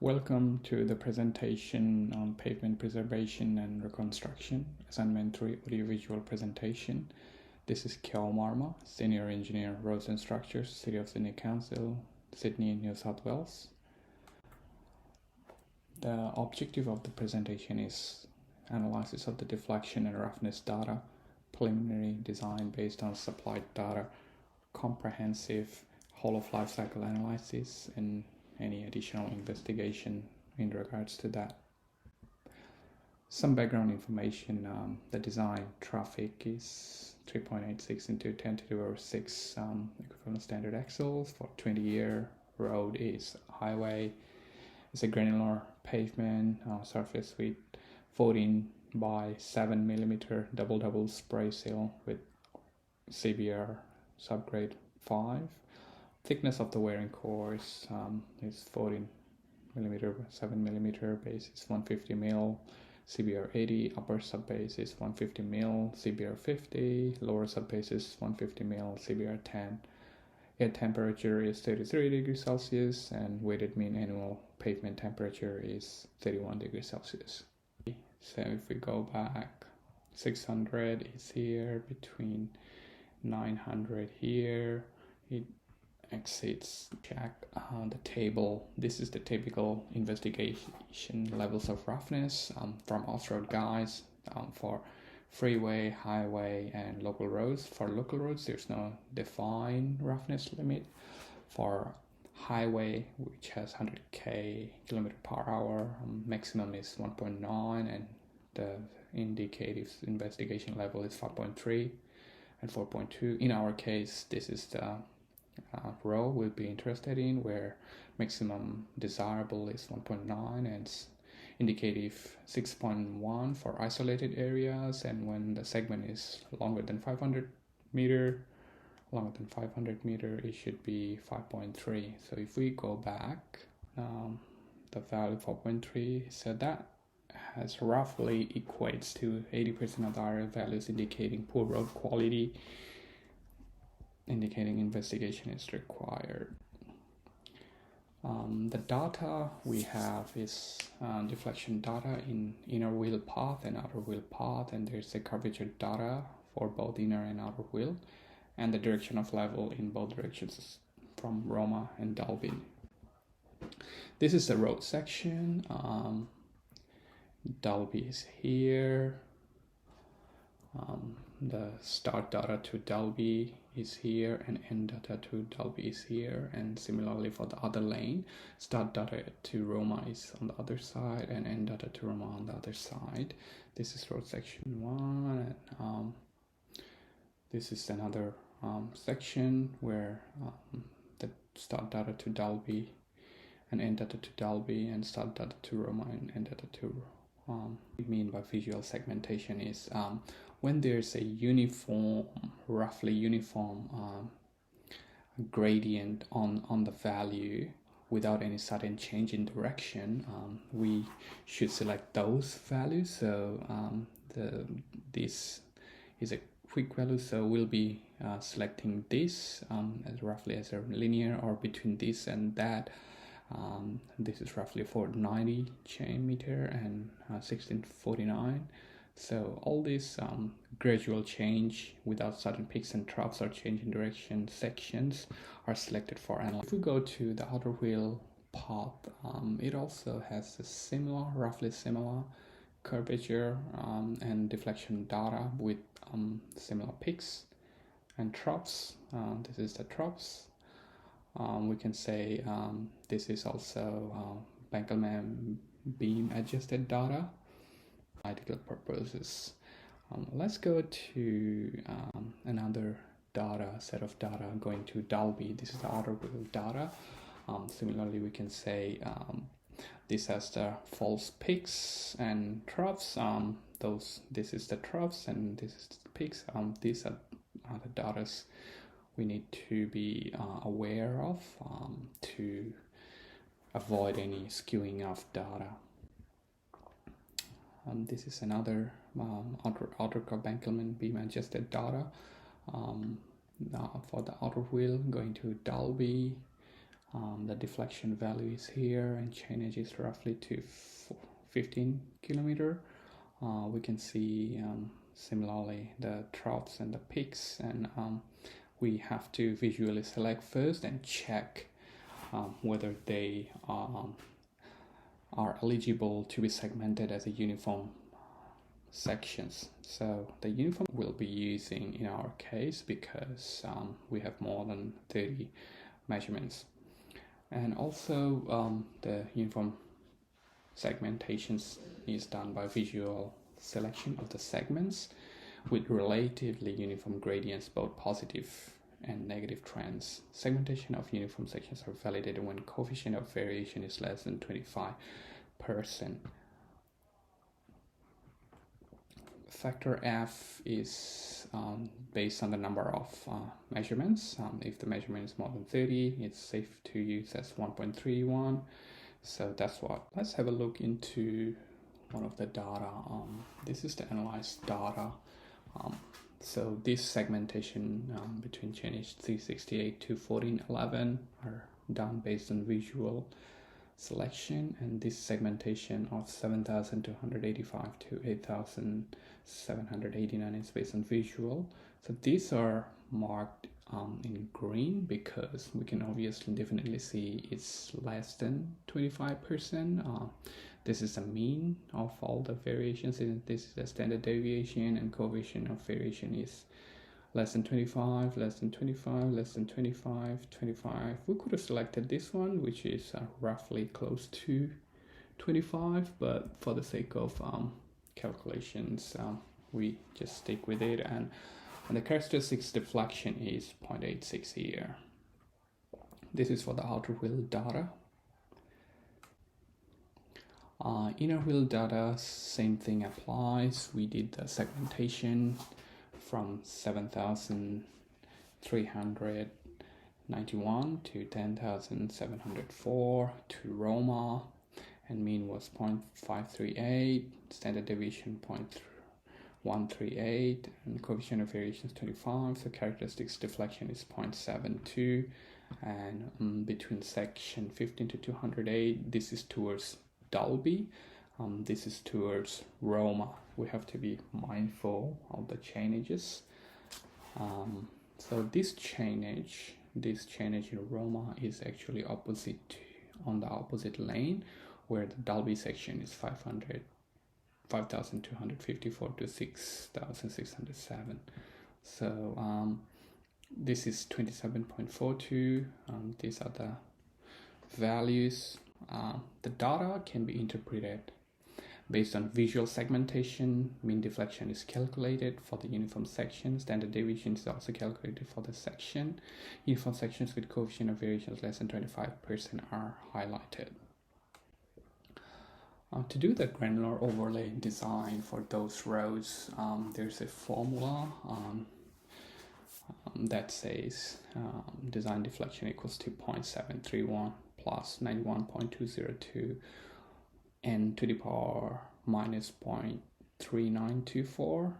Welcome to the presentation on pavement preservation and reconstruction, assignment 3 audiovisual presentation. This is Kyo Marma, Senior Engineer, Roads and Structures, City of Sydney Council, Sydney, New South Wales. The objective of the presentation is analysis of the deflection and roughness data, preliminary design based on supplied data, comprehensive whole of life cycle analysis, and any additional investigation in regards to that. Some background information: the design traffic is 3.86 into 10 to the power 6 equivalent standard axles for 20-year. Road is highway. It's a granular pavement surface with 14 by 7 millimeter double spray seal with CBR subgrade 5. Thickness of the wearing course is 14 millimeter by 7 millimeter. Base is 150 mil. CBR 80. Upper subbase is 150 mil. CBR 50. Lower subbase is 150 mil. CBR 10. Air temperature is 33 degrees Celsius, and weighted mean annual pavement temperature is 31 degrees Celsius. So if we go back, 600 is here, between 900 here. It exits. Check the table. This is the typical investigation levels of roughness from off-road guys for freeway, highway, and local roads. For local roads, there's no defined roughness limit. For highway, which has 100 km/h, maximum is 1.9, and the indicative investigation level is 5.3 and 4.2. In our case, this is the row we'll be interested in, where maximum desirable is 1.9 and indicative 6.1 for isolated areas, and when the segment is longer than 500 meter, it should be 5.3. So if we go back, the value 4.3, so that has roughly equates to 80% of the RF values, indicating poor road quality, indicating investigation is required. The data we have is deflection data in inner wheel path and outer wheel path, and there's a curvature data for both inner and outer wheel, and the direction of level in both directions from Roma and Dalby. This is the road section. Dalby is here. The start data to Dalby is here, and end data to Dalby is here, and similarly for the other lane, start data to Roma is on the other side, and end data to Roma on the other side. This is road section 1, and this is another section where the start data to Dalby and end data to Dalby, and start data to Roma and end data to What we mean by visual segmentation is when there's a roughly uniform gradient on the value without any sudden change in direction, we should select those values. So this is a quick value, so we'll be selecting this as roughly as a linear, or between this and that. This is roughly 490 chain meter and 1649. So all these gradual change without sudden peaks and troughs or change in direction sections are selected for analysis. If we go to the outer wheel path, it also has a roughly similar curvature and deflection data with similar peaks and troughs. This is the troughs. We can say this is also Pavement beam adjusted data. Practical purposes. Let's go to another set of data going to Dalby. This is the outer wheel data. Similarly, we can say this has the false peaks and troughs. This is the troughs and this is the peaks. These are the data we need to be aware of to avoid any skewing of data. This is another outer curb Pavement beam adjusted data for the outer wheel going to Dalby. The deflection value is here, and change is roughly to 15 kilometer. We can see similarly the troughs and the peaks, and we have to visually select first and check whether they are eligible to be segmented as a uniform sections. So the uniform we'll be using in our case because we have more than 30 measurements. And also the uniform segmentations is done by visual selection of the segments with relatively uniform gradients, both positive and negative trends. Segmentation of uniform sections are validated when coefficient of variation is less than 25%. Factor F is based on the number of measurements. If the measurement is more than 30, it's safe to use as 1.31. So that's what. Let's have a look into one of the data. This is the analyzed data. So this segmentation between change 368 to 1411 are done based on visual selection, and this segmentation of 7,285 to 8,789 is based on visual. So these are marked in green because we can obviously definitely see it's less than 25%. This is the mean of all the variations, and this is the standard deviation, and coefficient of variation is less than 25, less than 25, less than 25, 25. We could have selected this one, which is roughly close to 25, but for the sake of calculations, we just stick with it. And the characteristics deflection is 0.86 here. This is for the outer wheel data. Inner wheel data, same thing applies. We did the segmentation from 7,391 to 10,704 to Roma, and mean was 0.538, standard deviation 0.138, and coefficient of variation is 25. So characteristics deflection is 0.72, and between section 15 to 208, this is towards Dalby, this is towards Roma. We have to be mindful of the changes. So this change in Roma is actually opposite on the opposite lane, where the Dalby section is 5,254 to 6,607. So this is 27.42. These are the values. The data can be interpreted based on visual segmentation. Mean deflection is calculated for the uniform section. Standard deviation is also calculated for the section. Uniform sections with coefficient of variations less than 25% are highlighted. To do the granular overlay design for those roads, there's a formula that says design deflection equals to 0.731 plus 91.202 n to the power minus 0.3924,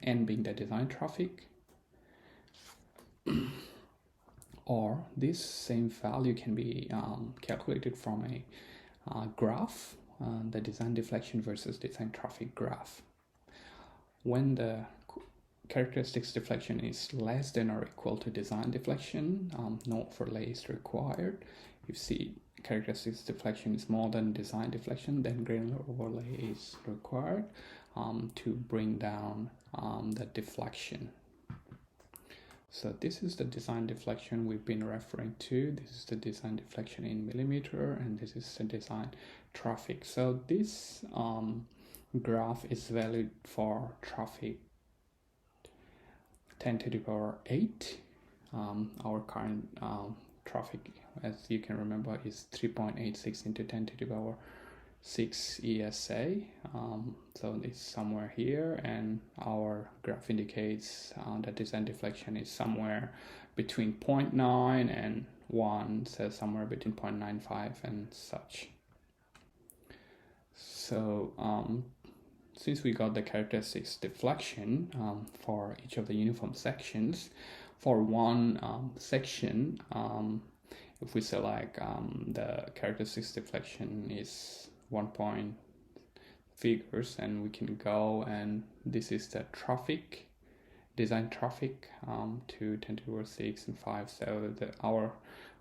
n being the design traffic. Or this same value can be calculated from a graph, the design deflection versus design traffic graph. When the characteristics deflection is less than or equal to design deflection, no overlay is required. If see characteristics deflection is more than design deflection, then granular overlay is required to bring down the deflection. So this is the design deflection we've been referring to. This is the design deflection in millimeter, and this is the design traffic. So this graph is valid for traffic 10 to the power 8. Our current traffic, as you can remember, is 3.86 into 10 to the power 6 ESA. So it's somewhere here, and our graph indicates that design deflection is somewhere between 0.9 and 1, so somewhere between 0.95 and such. So since we got the characteristics deflection for each of the uniform sections, for one section if we select the characteristics deflection is 1 point figures, and we can go, and this is the traffic, design traffic to 10 to the power 6 and 5. So our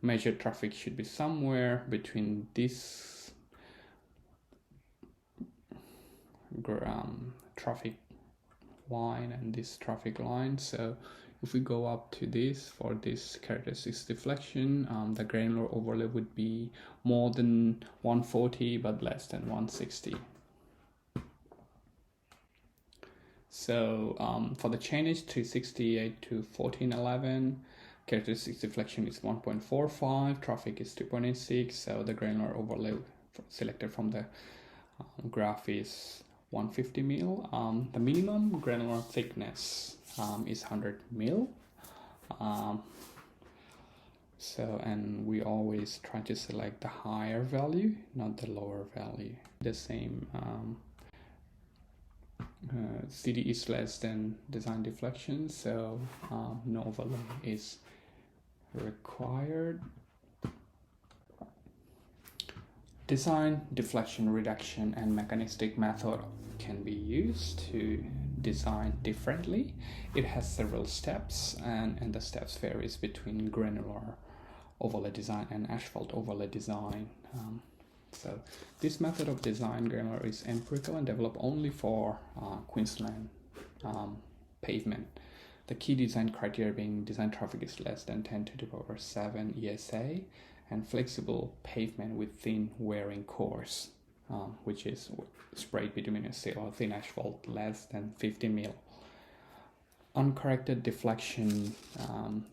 measured traffic should be somewhere between this traffic line and this traffic line. So if we go up to this, for this characteristics deflection, the granular overlay would be more than 140 but less than 160. So for the chain is 368 to 1411, characteristics deflection is 1.45, traffic is 2.86, so the granular overlay selected from the graph is 150 mil. The minimum granular thickness is 100 mil. And we always try to select the higher value, not the lower value. The same CD is less than design deflection, so no overlay is required. Design deflection reduction and mechanistic method can be used to design differently. It has several steps, and the steps varies between granular overlay design and asphalt overlay design. So this method of design granular is empirical and developed only for Queensland pavement. The key design criteria being design traffic is less than 10 to the power 7 ESA, and flexible pavement with thin wearing cores, which is sprayed bitumen or thin asphalt less than 50 mil. Uncorrected deflection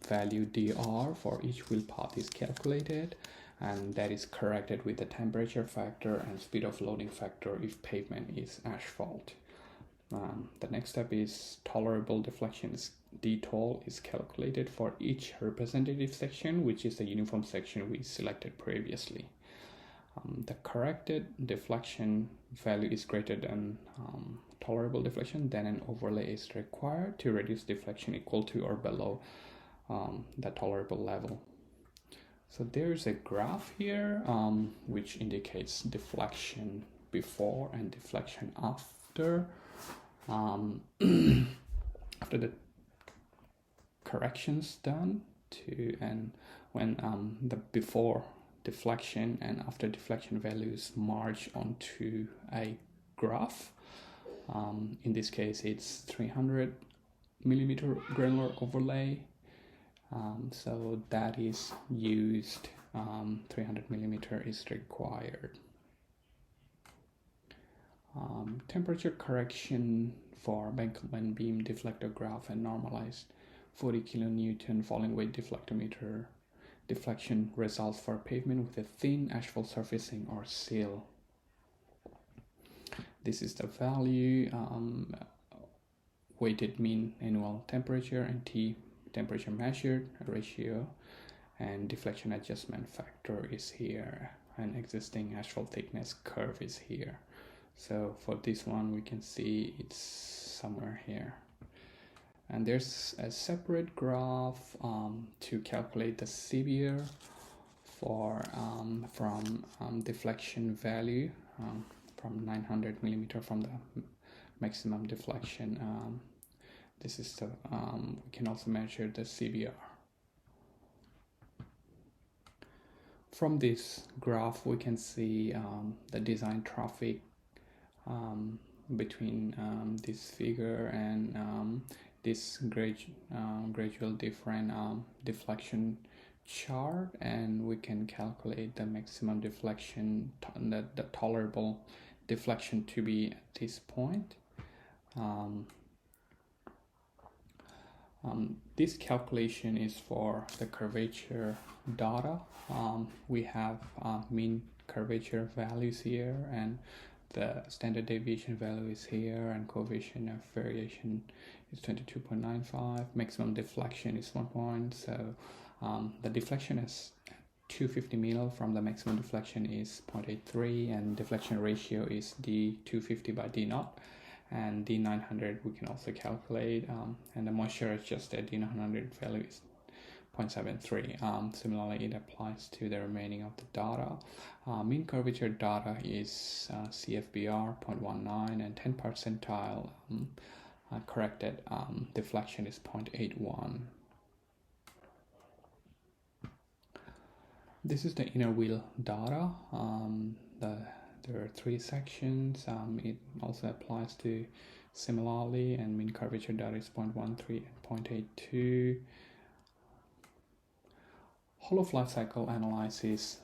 value DR for each wheel path is calculated, and that is corrected with the temperature factor and speed of loading factor if pavement is asphalt. The next step is tolerable deflections. DTOL is calculated for each representative section, which is the uniform section we selected previously. The corrected deflection value is greater than tolerable deflection, then an overlay is required to reduce deflection equal to or below the tolerable level. So there's a graph here which indicates deflection before and deflection after. After the corrections done and when the before deflection and after deflection values merge onto a graph. In this case it's 300 millimeter granular overlay, so that is used. 300 millimeter is required. Temperature correction for Bankman beam deflector graph and normalized 40 kilonewton falling weight deflectometer. Deflection results for pavement with a thin asphalt surfacing or seal. This is the value, weighted mean annual temperature and T temperature measured ratio, and deflection adjustment factor is here, and existing asphalt thickness curve is here. So for this one we can see it's somewhere here, and there's a separate graph to calculate the CBR for from deflection value from 900 millimeter from the maximum deflection. This is the we can also measure the CBR. From this graph we can see the design traffic between this figure and this gradual different deflection chart, and we can calculate the maximum deflection, the tolerable deflection to be at this point. This calculation is for the curvature data. We have mean curvature values here, and the standard deviation value is here, and coefficient of variation is 22.95. Maximum deflection is 1 point. So the deflection is 250 mil from the maximum deflection is 0.83, and deflection ratio is D250 by D0, and D900 we can also calculate, and the moisture adjusted D900 value is 0.73. Similarly, it applies to the remaining of the data. Mean curvature data is CFBR 0.19 and 10 percentile corrected deflection is 0.81. This is the inner wheel data. There are 3 sections. It also applies to similarly, and mean curvature data is 0.13 and 0.82. Whole of life cycle analysis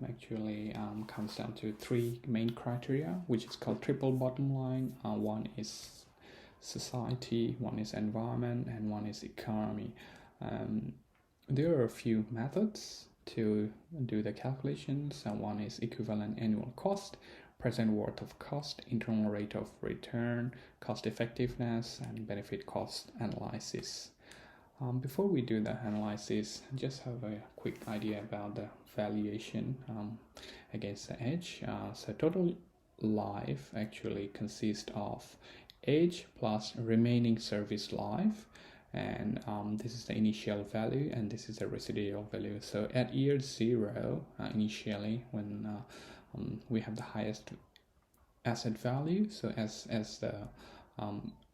actually comes down to 3 main criteria, which is called triple bottom line. One is society, one is environment, and one is economy. There are a few methods to do the calculations. One is equivalent annual cost, present worth of cost, internal rate of return, cost effectiveness, and benefit cost analysis. Before we do the analysis, just have a quick idea about the valuation against the age. So total life actually consists of age plus remaining service life, and this is the initial value and this is the residual value. So at year 0 initially, when we have the highest asset value, so as the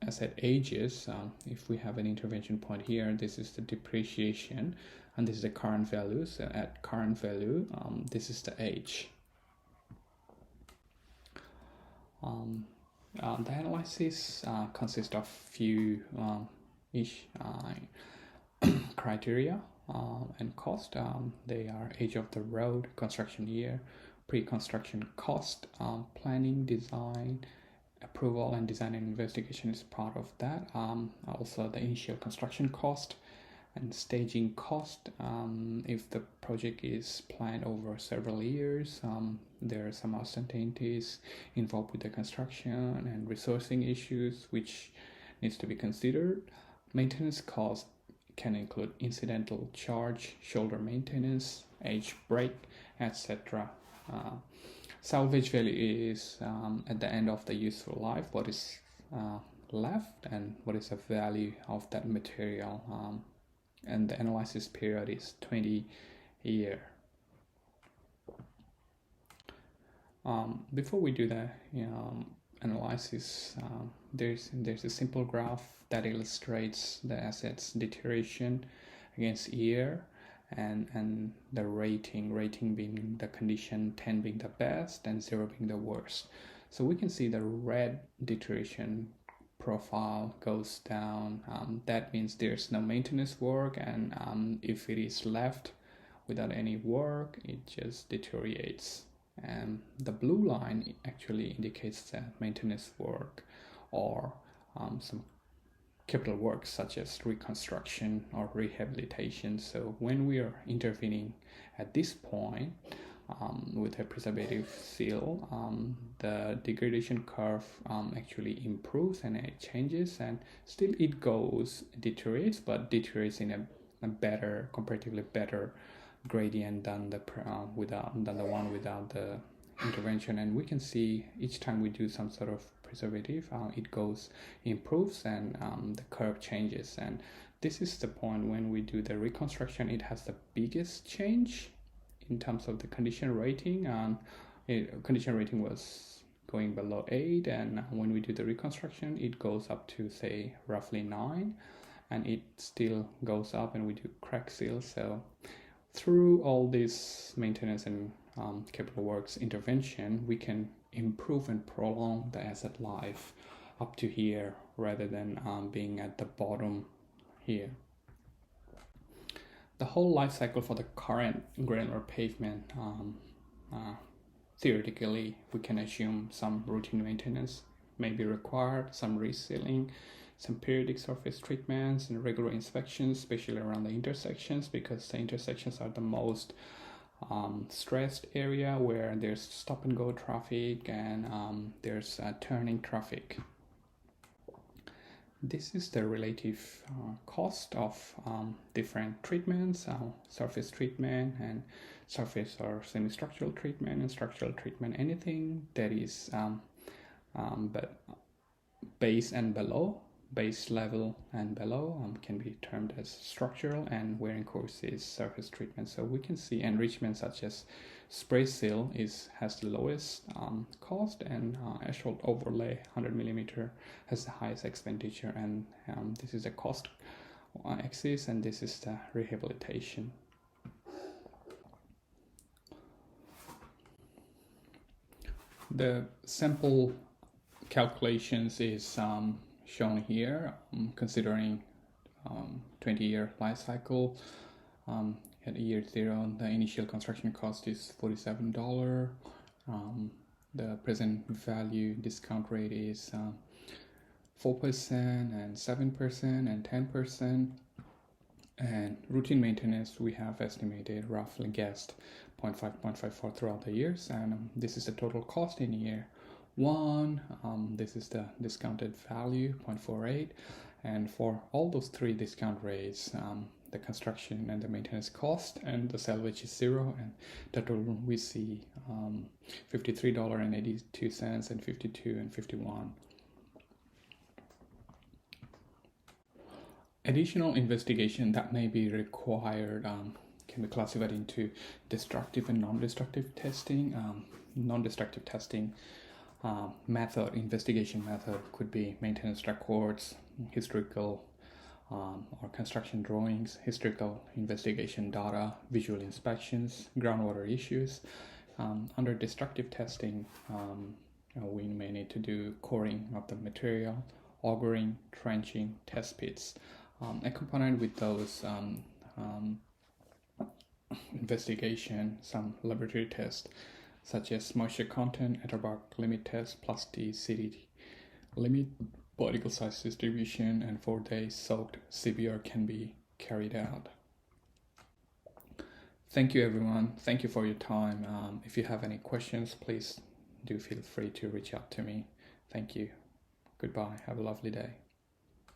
asset ages, if we have an intervention point here, this is the depreciation and this is the current value. So at current value, this is the age. The analysis consists of few each criteria and cost. They are age of the road, construction year, pre-construction cost, planning, design, approval, and design and investigation is part of that. Also the initial construction cost and staging cost. If the project is planned over several years, there are some uncertainties involved with the construction and resourcing issues which needs to be considered. Maintenance cost can include incidental charge, shoulder maintenance, age break, etc. Salvage value is at the end of the useful life, what is left and what is the value of that material, and the analysis period is 20 years. Before we do the analysis, there's a simple graph that illustrates the assets deterioration against year and the rating being the condition, 10 being the best and 0 being the worst. So we can see the red deterioration profile goes down. That means there's no maintenance work, and if it is left without any work, it just deteriorates. And the blue line actually indicates the maintenance work or some capital works such as reconstruction or rehabilitation. So when we are intervening at this point with a preservative seal, the degradation curve actually improves and it changes, and still it deteriorates, but deteriorates in a better, comparatively better gradient than the one without the intervention. And we can see each time we do some sort of preservative, it improves, and the curve changes. And this is the point when we do the reconstruction, it has the biggest change in terms of the condition rating. Condition rating was going below 8, and when we do the reconstruction, it goes up to say roughly 9, and it still goes up, and we do crack seal. So through all this maintenance and capital works intervention, we can improve and prolong the asset life up to here rather than being at the bottom here. The whole life cycle for the current granular pavement, theoretically we can assume some routine maintenance may be required, some resealing, some periodic surface treatments and regular inspections, especially around the intersections, because the intersections are the most stressed area where there's stop and go traffic and there's turning traffic. This is the relative cost of different treatments, surface treatment and surface or semi-structural treatment and structural treatment, anything that is but base and below base level and below can be termed as structural, and wearing course is surface treatment. So we can see enrichment such as spray seal has the lowest cost, and asphalt overlay 100 millimeter has the highest expenditure, and this is the cost axis, and this is the rehabilitation. The sample calculations is shown here, considering 20-year life cycle. At year 0, the initial construction cost is $47. The present value discount rate is 4% and 7% and 10%. And routine maintenance, we have estimated, roughly guessed, 0.54 throughout the years. And this is the total cost in year 1. This is the discounted value, 0.48. And for all those 3 discount rates, the construction and the maintenance cost and the salvage is 0, and total we see $53.82 and $52 and $51. Additional investigation that may be required can be classified into destructive and non-destructive testing. Non-destructive testing investigation method could be maintenance records, historical or construction drawings, historical investigation data, visual inspections, groundwater issues. Under destructive testing, we may need to do coring of the material, augering, trenching, test pits. Accompanied with those investigation, some laboratory tests such as moisture content, Atterbuck limit test, plasticity limit, particle size distribution, and 4-day soaked CBR can be carried out. Thank you, everyone. Thank you for your time. If you have any questions, please do feel free to reach out to me. Thank you. Goodbye. Have a lovely day.